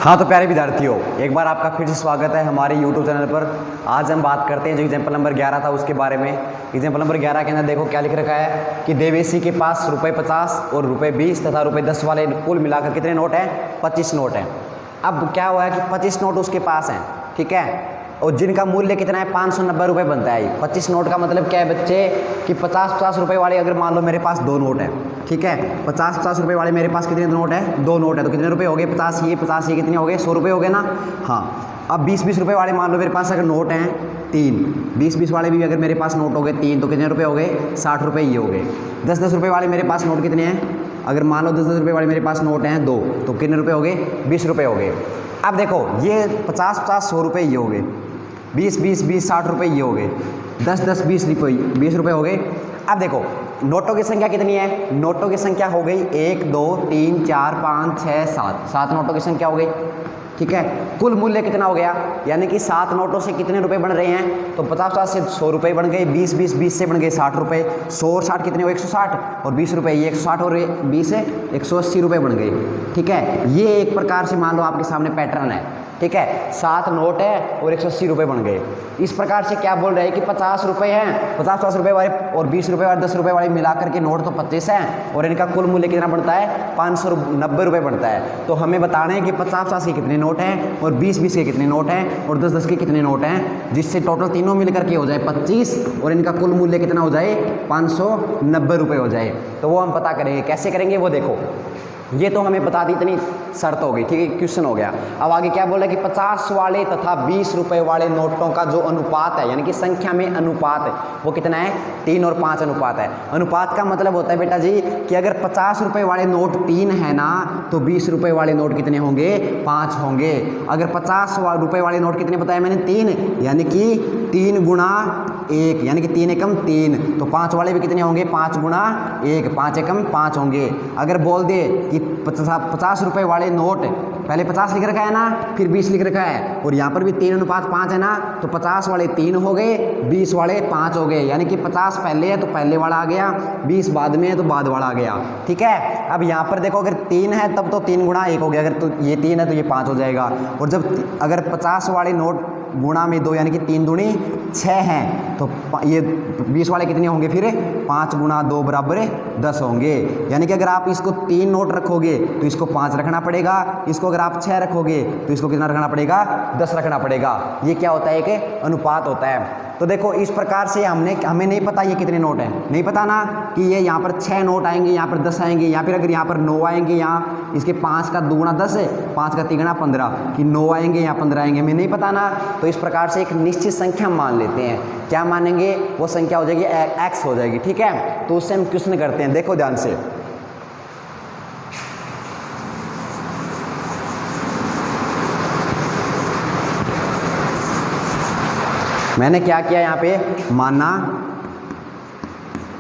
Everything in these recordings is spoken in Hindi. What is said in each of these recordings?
हाँ तो प्यारे विद्यार्थियों, एक बार आपका फिर से स्वागत है हमारे YouTube चैनल पर। आज हम बात करते हैं जो एग्जाम्पल नंबर 11 था उसके बारे में। एग्जाम्पल नंबर 11 के अंदर देखो क्या लिख रखा है कि देवेशी के पास ₹50 और ₹20 तथा ₹10 वाले कुल मिलाकर कितने नोट हैं? 25 नोट हैं। अब क्या हुआ है कि 25 नोट उसके पास हैं, ठीक है, और जिनका मूल्य कितना है? 590 रुपये बनता है। 25 नोट का मतलब क्या है बच्चे कि 50-50 रुपये वाले, अगर मान लो मेरे पास 2 नोट हैं, ठीक है, 50-50 रुपये वाले मेरे पास कितने नोट हैं? 2 नोट है, तो कितने रुपए हो गए? 50 ये कितने हो गए? 100 रुपये हो गए ना। हाँ, अब 20-20 रुपये वाले मान लो मेरे पास अगर नोट हैं 3, 20-20 वाले भी अगर मेरे पास नोट हो गए 3, तो कितने रुपये हो गए? 60 रुपये ये हो गए। 10-10 रुपये वाले मेरे पास नोट कितने हैं? अगर मान लो 10-10 रुपये वाले मेरे पास नोट हैं 2, तो कितने रुपये हो गए? 20 रुपये हो गए। अब देखो ये 50-50 100 रुपये ये हो गए, 20-20 60 रुपये ये हो गए, 10-10 20 रुपये हो गए। अब देखो नोटों की संख्या कितनी है? नोटों की संख्या हो गई 1 2 3 4 5 6 7 नोटों की संख्या हो गई, ठीक है। कुल मूल्य कितना हो गया? यानी कि 7 नोटों से कितने रुपए बन रहे हैं? तो 50-50 से 100 रुपये बन गए, 20-20 से बन गए 60 रुपये, 100 और 60 कितने हो? 160, और 20 रुपये ये 160 और 20 से 180 रुपये बन गए, ठीक है। ये एक प्रकार से मान लो आपके सामने पैटर्न है, ठीक है। 7 नोट है और 180 रुपये बन गए। इस प्रकार से क्या बोल रहे हैं कि 50 रुपये हैं, 50-50 रुपये वाले और 20 रुपये और 10 रुपये वाले मिलाकर के नोट तो 25 हैं, और इनका कुल मूल्य कितना बनता है? 590 रुपये बनता है। तो हमें बताना है कि 50-50 के कितने नोट हैं और 20-20 के कितने नोट हैं और 10-10 के कितने नोट हैं, जिससे टोटल तीनों मिलकर के हो जाए 25 और इनका कुल मूल्य कितना हो जाए? 590 रुपये हो जाए। तो वो हम पता करेंगे। कैसे करेंगे वो देखो। ये तो हमें बता दी, इतनी शर्त हो गई, ठीक है, क्वेश्चन हो गया। अब आगे क्या बोला कि 50 वाले तथा 20 रुपये वाले नोटों का जो अनुपात है, यानी कि संख्या में अनुपात है, वो कितना है? 3 और 5 अनुपात है। अनुपात का मतलब होता है बेटा जी कि अगर 50 रुपये वाले नोट 3 है ना, तो 20 रुपये वाले नोट कितने होंगे? 5 होंगे। अगर 50 रुपये वाले नोट कितने बताया मैंने? 3, यानी कि 3 गुणा 1, यानी कि 3 एकम 3, तो 5 वाले भी कितने होंगे? 5 गुणा 1, 5 एकम 5 होंगे। अगर बोल दे कि 50 रुपये वाले नोट, पहले 50 लिख रखा है ना, फिर 20 लिख रखा है, और यहाँ पर भी 3:5 है ना, तो 50 वाले 3 हो गए, 20 वाले 5 हो गए, यानी कि 50 पहले है तो पहले वाला आ गया, 20 बाद में है तो बाद वाला आ गया, ठीक है। अब यहाँ पर देखो अगर 3 है तब तो 3 गुणा 1 हो गया, अगर तो ये 3 है तो ये 5 हो जाएगा, और जब अगर 50 वाले नोट गुणा में 2, यानी कि 3 दूनी 6 हैं, तो ये 20 वाले कितने होंगे? फिर 5 गुणा 2 बराबर 10 होंगे। यानी कि अगर आप इसको 3 नोट रखोगे तो इसको 5 रखना पड़ेगा, इसको अगर आप 6 रखोगे तो इसको कितना रखना पड़ेगा? 10 रखना पड़ेगा। ये क्या होता है? एक अनुपात होता है। तो देखो इस प्रकार से हमें नहीं पता ये कितने नोट हैं, नहीं पता ना कि ये यहाँ पर 6 नोट आएंगे, यहाँ पर 10 आएंगे, या फिर अगर यहाँ पर 9 आएंगे, यहाँ इसके 5 का 2 गुणा 10 है, 5 का 3 गुणा 15, कि 9 आएंगे या 15 आएंगे, हमें नहीं पता ना। तो इस प्रकार से एक निश्चित संख्या मान लेते हैं। क्या मानेंगे? वो संख्या हो जाएगी x हो जाएगी, ठीक है। तो उससे हम क्वेश्चन करते हैं, देखो ध्यान से। मैंने क्या किया यहाँ पे? माना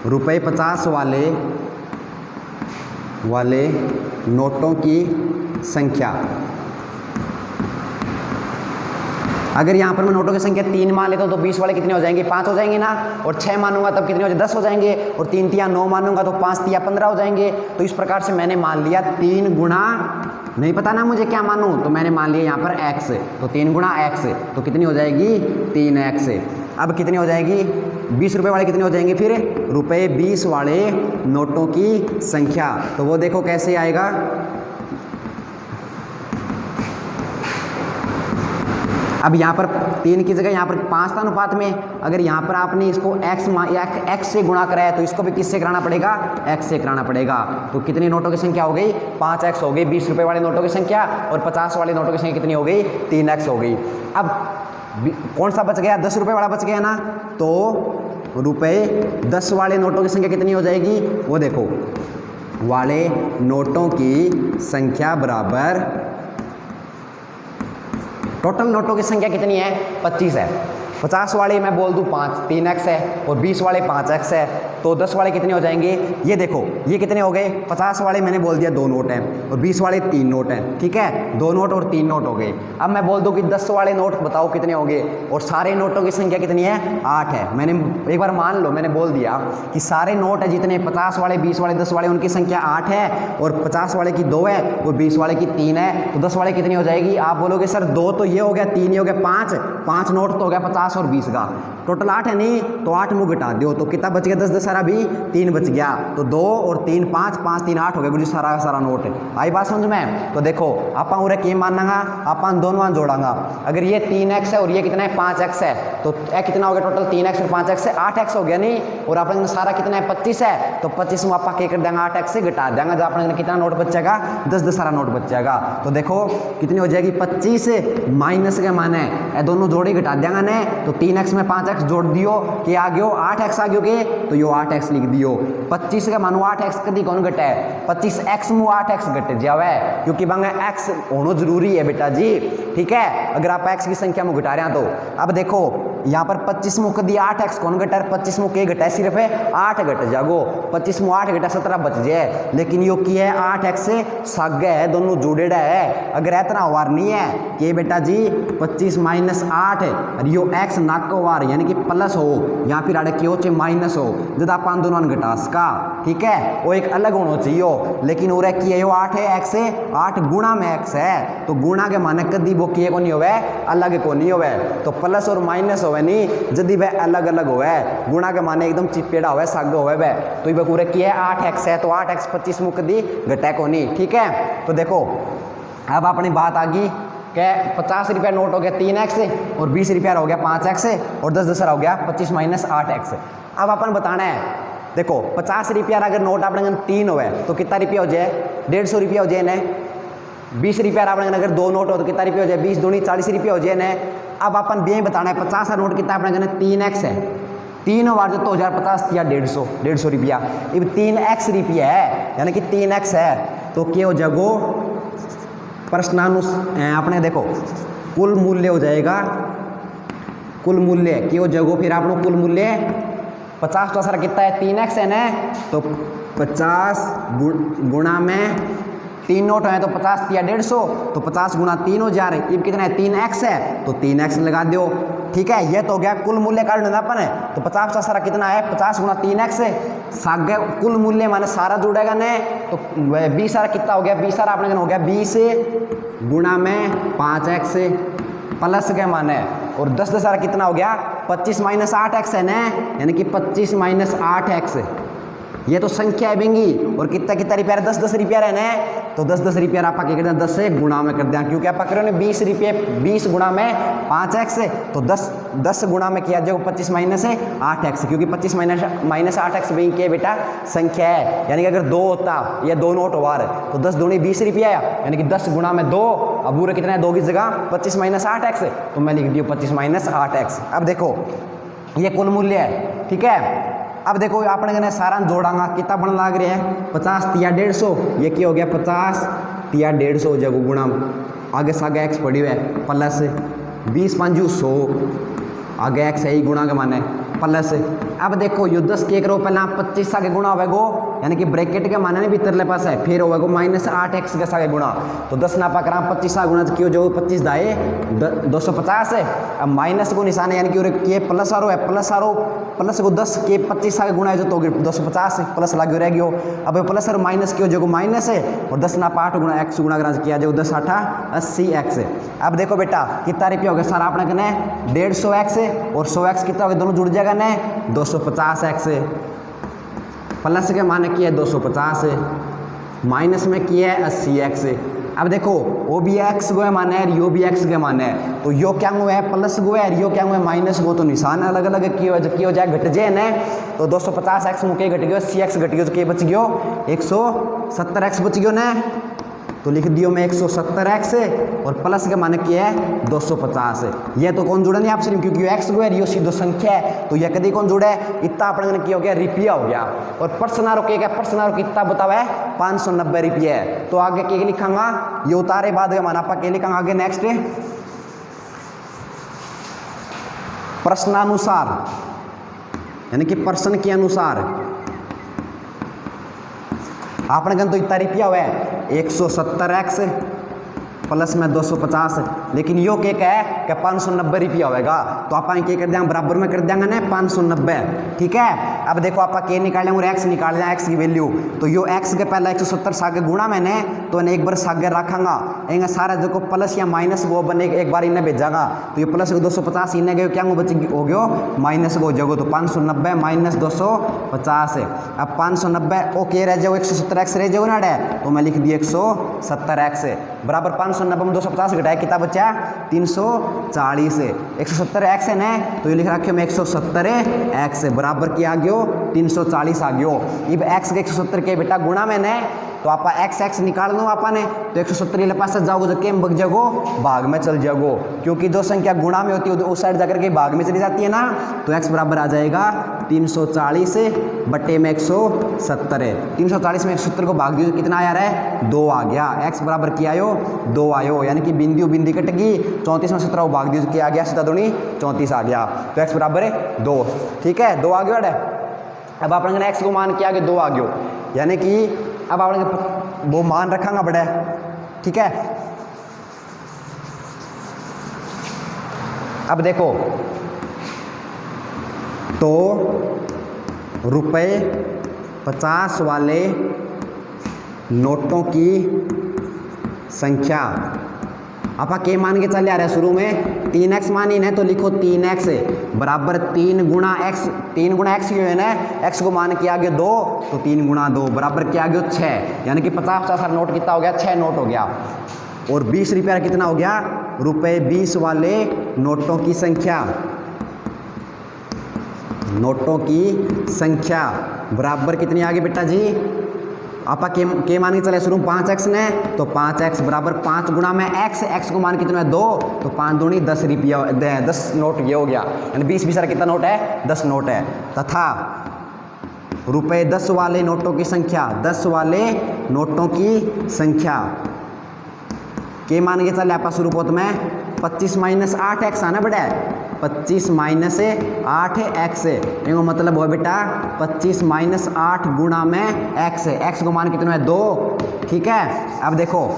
₹50 वाले नोटों की संख्या, अगर यहाँ पर मैं नोटों की संख्या 3 मान लेता हूँ तो 20 वाले कितने हो जाएंगे? 5 हो जाएंगे ना, और 6 मानूंगा तब कितने हो जाएंगे? 10 हो जाएंगे, और 3 तिया 9 मानूंगा तो 5 तिया 15 हो जाएंगे। तो इस प्रकार से मैंने मान लिया 3 गुणा, नहीं पता ना मुझे क्या मानूं, तो मैंने मान लिया यहाँ पर x, तो 3 गुणा x, तो कितनी हो जाएगी? 3x। अब कितनी हो जाएगी? 20 रुपये वाले कितने हो जाएंगे? फिर ₹20 वाले नोटों की संख्या, तो वो देखो कैसे आएगा। अब यहाँ पर 3 की जगह यहाँ पर 5 था अनुपात में, अगर यहाँ पर आपने इसको x से गुणा कराया तो इसको भी किससे कराना पड़ेगा? x से कराना पड़ेगा। तो कितनी नोटों की संख्या हो गई? 5x हो गई 20 रुपये वाले नोटों की संख्या, और 50 वाले नोटों की संख्या कितनी हो गई? 3x हो गई। अब कौन सा बच गया? 10 रुपये वाला बच गया ना, तो ₹10 वाले नोटों की संख्या कितनी हो जाएगी? वो देखो, वाले नोटों की संख्या बराबर टोटल नोटों की संख्या कितनी है? 25 है। 50 वाले मैं बोल दूं 3x है, और 20 वाले 5x है, तो 10 वाले कितने हो जाएंगे, ये देखो ये कितने हो गए, 50 वाले मैंने बोल दिया 2 नोट हैं और 20 वाले 3 नोट हैं, ठीक है, 2 नोट और 3 नोट हो गए। अब मैं बोल दूं कि 10 वाले नोट बताओ कितने होंगे, और सारे नोटों की संख्या कितनी है, 8 है। मैंने एक बार मान लो मैंने बोल दिया कि सारे नोट है जितने 50 वाले 20 वाले 10 वाले उनकी संख्या 8 है, और 50 वाले की 2 है और 20 वाले की 3 है, तो 10 वाले कितनी हो जाएगी। आप बोलोगे सर 2 तो ये हो गया, 3 ये हो गया, 5 नोट तो हो गया 50 और 20 का, टोटल 8 है नहीं, तो 8 मुँह घटा दो तो कितना बच गया, 10 10 सारा भी 3 बच गया, तो 2 और 3 5 5 3 8 हो गया गुरु सारा सारा नोट। आई बात समझ में। तो देखो आप उरे की मानांगा, आप दोनों जोड़ांगा, अगर ये 3x है और ये कितना है 5x है, तो ये कितना हो गया टोटल 3x और 5x है 8x हो गया नहीं, और अपन सारा कितना है 25 है, तो 25 में आप क्या कर देंगे 8x से घटा देंगे, जब अपने कितना नोट बचेगा 10 10 सारा नोट बच जाएगा। तो देखो कितनी हो जाएगी 25 माइनस के माने ये दोनों जोड़ी घटा देंगे ने, तो 3x में 5x जोड़ दियो कि आ गयो 8x आ गयो के, तो यो 8x लिख दियो। 25 का मानो 8x कदी कौन घटे है, 25x में 8x घट जावे, क्योंकि बांगे x होना जरूरी है बेटा जी, ठीक है, अगर आप x की संख्या में घटा रहे हैं तो। अब देखो यहाँ पर 25 में कदी 8x कौन घटा है, 25 में के घटा है सिर्फ है 8 घट जागो, 25 में 8 घटा 17 बच जाए, लेकिन यो की है 8x से सागे है, दोनों जुड़ेड़ा है। अगर इतना वार नहीं है कि बेटा जी 25 माइनस 8 और यो x नाक को वार यानी कि प्लस हो, यहाँ फिर आड़े क्यों चे माइनस हो, जब आप दोनों घटा सका, ठीक है, वो एक अलग होना चाहिए, लेकिन उरे की है 8 है, x है 8 गुणा में x है, तो गुणा के माने कदी वो किए को नहीं होवे, अलग को नहीं होवे, तो प्लस और माइनस होवे नहीं, जदी वह अलग अलग होवे, गुणा के माने एकदम चिपेड़ा होवे साग होवे वह, तो ये पूरे की है 8x है, तो 8x 25 मुख दी घटा को नहीं, ठीक है। तो देखो अब अपनी बात आ गई क्या, 50 रुपया नोट हो गया 3x और 20 रुपया हो गया 5x और 10 10 हो गया 25 माइनस 8x। अब अपन बताना है, देखो 50 रुपया अगर नोट अपने 3 हो तो कितना रुपया हो जाए, 150 रुपया हो जाए न। 20 रुपया अपने अगर 2 नोट हो तो कितना रुपया हो जाए, 20 दूनी 40 रुपया हो जाए न। अब अपन भी बताना है 50 का नोट कितना अपने 3x है, 3 बार जो तो 1050 या 150 रुपया, अब 3x रुपया है यानी कि 3x है, तो क्या हो जाएगो प्रश्नानुसार अपने देखो कुल मूल्य हो जाएगा, कुल मूल्य क्यों जगो फिर आप लोग कुल मूल्य 50 तो सर कितना है 3x है ना, तो 50 गुणा में 3 नोट है तो 50 या 150, तो 50 गुणा 3 हो जा रहे, अब कितना है 3x है, तो 3x लगा दो, ठीक है। ये तो हो गया कुल मूल्य कारण अपन है, तो 50 का सारा कितना है 50 गुणा 3x है, सागे कुल मूल्य माने सारा जुड़ेगा न, तो 20 सारा कितना हो गया, 20 सारा अपने हो गया 20 गुणा में 5x प्लस के माने, और 10 सारा कितना हो गया 25 माइनस 8x है न, यानी कि 25 माइनस 8x, ये तो संख्या है बेंगी, और कितना कितना रुपया 10 10 रुपया रहना है, तो 10 10 रुपया आप क्या करते हैं 10 से गुणा में कर दें, क्योंकि आप पकड़े 20 रुपये 20 गुणा में 5x, तो 10 गुणा में किया जाए 25 माइनस 8x, क्योंकि 25 माइनस 8x बेंग के बेटा संख्या है, यानी कि अगर 2 होता या 2 नोट हुआ तो 10 दूनी 20 रुपया, यानी कि 10 गुणा में 2, अब पूरा कितना है 2 की जगह 25 माइनस 8x, तो मैं लिख दी 25 माइनस 8x। अब देखो ये कुल मूल्य है, ठीक है। अब देखो आपने सारा जोड़ांगा कितना बन लग रहे हैं 50 या 150, ये क्या हो गया 50 या 150 जगह गुणा आगे सागे x पड़ी हुआ है प्लस 20 5 100, आगे x है ही गुणा के माने प्लस। अब देखो यो 10 के करो पहला 25 सागे गुणा होगा, यानी कि ब्रैकेट के माने ने भीतर ले पास है, फिर होगा माइनस 8x के सागे गुणा, तो 10 ना पा करा 25 सा गुणा क्यों जो 25 दाए 250 है, अब माइनस को निशान है यानी कि ये प्लस आरो है, प्लस को 10 के 25 सा गुणा है जो तो 250 प्लस लग रह गयो, अब प्लस और माइनस क्यों जो माइनस है, और 10 ना 8 गुणा x गुणा किया जो 10 8 80x। अब देखो बेटा कितना रुपया हो गया सारा अपने कने 150x और 100x कितना हो गया, दोनों जुड़ जाएगा ना 250x, प्लस के माने किया है 250, माइनस में किया है 80x। अब देखो वो भी x गो है माने है, यो भी x के माने है, तो यो क्या हुआ है प्लस गो है, यो क्या हुआ है माइनस गो, तो निशान अलग अलग की हो जाए घट जाए न, तो 250x मुके घट गयो 80x घट गयो, तो क्या बच गयो 170x बच गयो न, तो लिख दियो मैं 170x और प्लस के माने क्या है 250। ये तो कौन जुड़ा नहीं आपसे, क्योंकि x गो है यो सीधो संख्या है, तो ये कभी कौन जुड़ा है इतना अपने क्या हो गया रुपया हो गया, और पर्सनारो क्या पर्सनारो कितना बतावा है 590 रुपये है। तो आगे क्या लिखांगा ये उतारे बाद माना आप क्या लिखांगा आगे नेक्स्ट प्रश्नानुसार, यानी कि प्रश्न के अनुसार आपने कहना तो इतना रुपया हुआ है 170x प्लस में 250, लेकिन यो के है कि 590 रुपया होगा, तो आप के कर देंगे बराबर में कर देंगे ना 590। ठीक है, अब देखो आप के निकालेंगे और एक्स निकाल दें, एक्स की वैल्यू, तो यो एक्स के पहले 170 सागे गुणा मैंने तो इन्हें एक बार सागे रखांगा, इन्हें सारा जो को प्लस या माइनस वो बने एक बार इन्हें भेजागा, तो ये प्लस 250 इन्हें गए क्या बच हो गयो माइनस को जगो, तो 590 माइनस 250 है। अब 590 ओके रह जाओ 170x रह जाओ ना, तो मैं लिख दी 170x बराबर 590 में 250 घटाया कितना बचा 340 है। 170x है ना, तो ये लिख रखे मैं 170x बराबर क्या आ गयो 340 आ गयो। अब x के 170 के बेटा गुणा मैंने, तो आप x निकाल लो आपने, तो 170 पास जाओगे तो केम बग जाओ भाग में चल जाओ, क्योंकि जो संख्या गुणा में होती है उस साइड जाकर के भाग में चली जाती है ना, तो x बराबर आ जाएगा 340 बटे में 170 है। 340 में 170 को भाग दियो कितना आया है 2 आ गया, x बराबर क्या आयो 2 आयो, यानी कि बिंदु बिंदी कटेगी 34 में 17 को भाग दियो क्या आ गया सीधा दूनी 34 आ गया, तो x बराबर है 2। ठीक है, 2 आ गया। अब आपने x को मान किया कि 2 आ गयो, यानी कि अब आपने वो मान रखांगा बड़ा। ठीक है, अब देखो तो ₹50 वाले नोटों की संख्या आप के मान के चले आ रहे हैं, शुरू में 3x मानी है तो लिखो 3x बराबर 3 गुणा x क्यों है ना, x को मान के आगे 2 तो 3 गुणा 2 बराबर क्या आ गया 6, यानी कि 50 नोट कितना हो गया 6 नोट हो गया। और 20 रुपया कितना हो गया ₹20 वाले नोटों की संख्या बराबर कितनी आ गई बेटा जी, आप के मान के चले शुरू 5x ने, तो 5x बराबर 5 गुणा में x को मान कितना है 2, तो 5 दूनी 10 रुपया 10 नोट ये हो गया, यानी 20 सारा कितना नोट है 10 नोट है। तथा ₹10 वाले नोटों की संख्या 10 वाले नोटों की संख्या के मान के चले आप शुरू पोत में 25 माइनस 8x आना बेटा, 25 माइनस 8x इनको मतलब हो बेटा 25 माइनस 8 गुणा में x को मान कितना है 2। ठीक है, अब देखो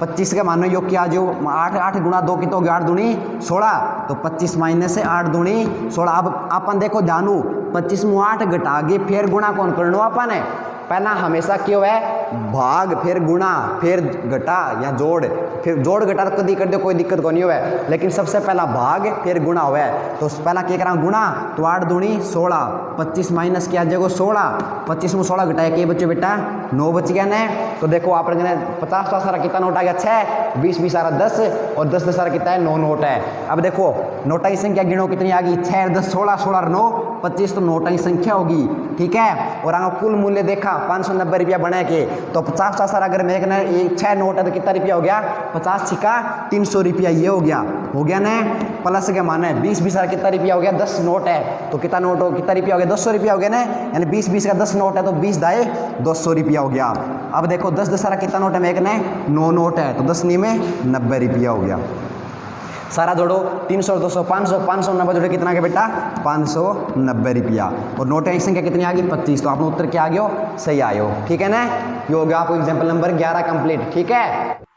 25 के मानो योग किया जो 8 गुणा 2 की तो 8 दूनी 16, तो 25 माइनस 8 दूनी 16। अब अपन देखो जानू 25 में 8 घटा गए फिर गुणा कौन करना अपन है, पहला हमेशा क्यों है भाग फिर गुणा फिर घटा या जोड़, फिर जोड़ घटा तो कभी कर दो कोई दिक्कत को नहीं हुआ है, लेकिन सबसे पहला भाग फिर गुणा हुआ है, तो पहला क्या करा गुणा, तो 8 दूनी 16, 25 माइनस किया जाएगा 16, 25 में 16 घटाया के बच्चे बेटा 9 बच गया ने। तो देखो आप 50 सारा कितना नोट आ गया 6, 20 सारा 10 और 10 सारा कितना है 9 नोट है। अब देखो नोटा की संख्या गिनो कितनी आ गई 6 10 16 16 9 25, तो नोटा की संख्या होगी। ठीक है, और आगे कुल मूल्य देखा 590 रुपया बना के, तो 50 सारा अगर मैं कहना 6 नोट है तो कितना रुपया हो गया 50 छिका 300 रुपया, ये हो गया ना। प्लस के माना है 20 सारा कितना रुपया हो गया 10 नोट है, तो कितना नोट हो कितना रुपया हो गया 200 रुपया हो गया ना, यानी 20 का 10 नोट है तो 20 दाए 200 रुपया हो गया। अब देखो 10 सारा कितना नोट है मैं कहना 9 नोट है, तो 10 में 90 रुपया हो गया। सारा जोड़ो 300 200 500 590 जोड़े कितना के बेटा 590 रुपया, और नोट की संख्या कितनी आ गई 25, तो आपने उत्तर क्या आ गया सही आयो। ठीक है ना, ये हो गया आपको एग्जाम्पल नंबर 11 कंप्लीट। ठीक है।